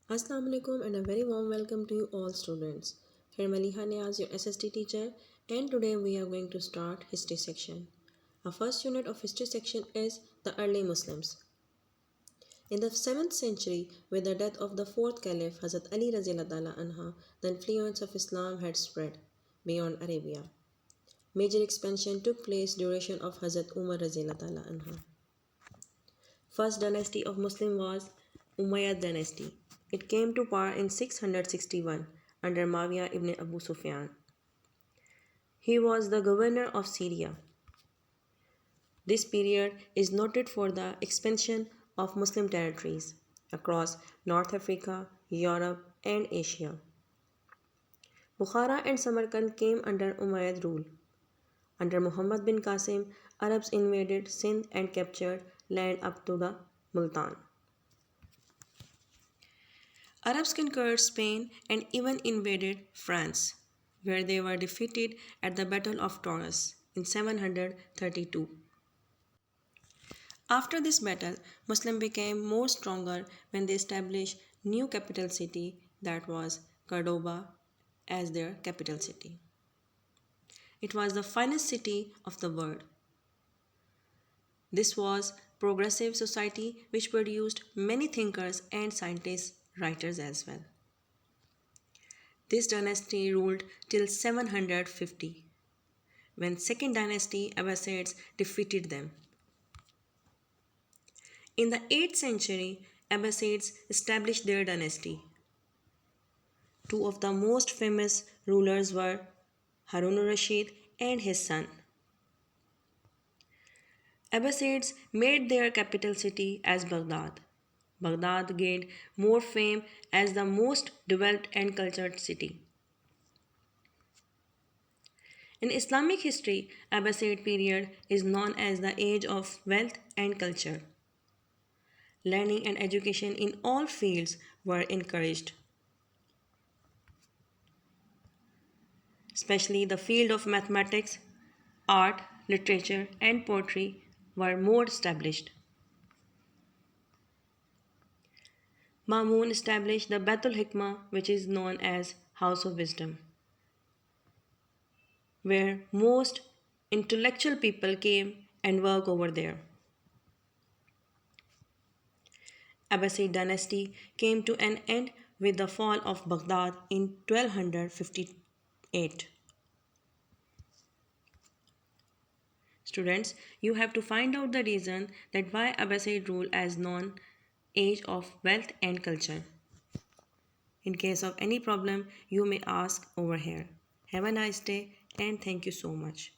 Assalamu alaikum and a very warm welcome to you all students. Here Maliha Niaz, your SST teacher, and today we are going to start history section. Our first unit of history section is the early Muslims. In the 7th century, with the death of the 4th Caliph Hazrat Ali Raziyallahu anha, the influence of Islam had spread beyond Arabia. Major expansion took place duration of Hazrat Umar Raziyallahu anha. First dynasty of Muslim was Umayyad dynasty. It came to power in 661 under Muawiyah ibn Abu Sufyan. He was the governor of Syria. This period is noted for the expansion of Muslim territories across North Africa, Europe, and Asia. Bukhara and Samarkand came under Umayyad rule. Under Muhammad bin Qasim, Arabs invaded Sindh and captured land up to the Multan. Arabs conquered Spain and even invaded France, where they were defeated at the Battle of Taurus in 732. After this battle, Muslims became more stronger when they established new capital city that was Cordoba as their capital city. It was the finest city of the world. This was progressive society which produced many thinkers and scientists, writers as well. This dynasty ruled till 750, when second dynasty Abbasids defeated them. In the 8th century, Abbasids established their dynasty. Two of the most famous rulers were Harun al-Rashid and his son. Abbasids made their capital city as Baghdad. Baghdad gained more fame as the most developed and cultured city. In Islamic history, Abbasid period is known as the age of wealth and culture. Learning and education in all fields were encouraged. Especially the field of mathematics, art, literature, and poetry were more established. Mamun established the Baitul Hikmah, which is known as House of Wisdom, where most intellectual people came and work over there. Abbasid dynasty came to an end with the fall of Baghdad in 1258. Students, you have to find out the reason that why Abbasid rule as known age of wealth and culture. In case of any problem, you may ask over here. Have a nice day and thank you so much.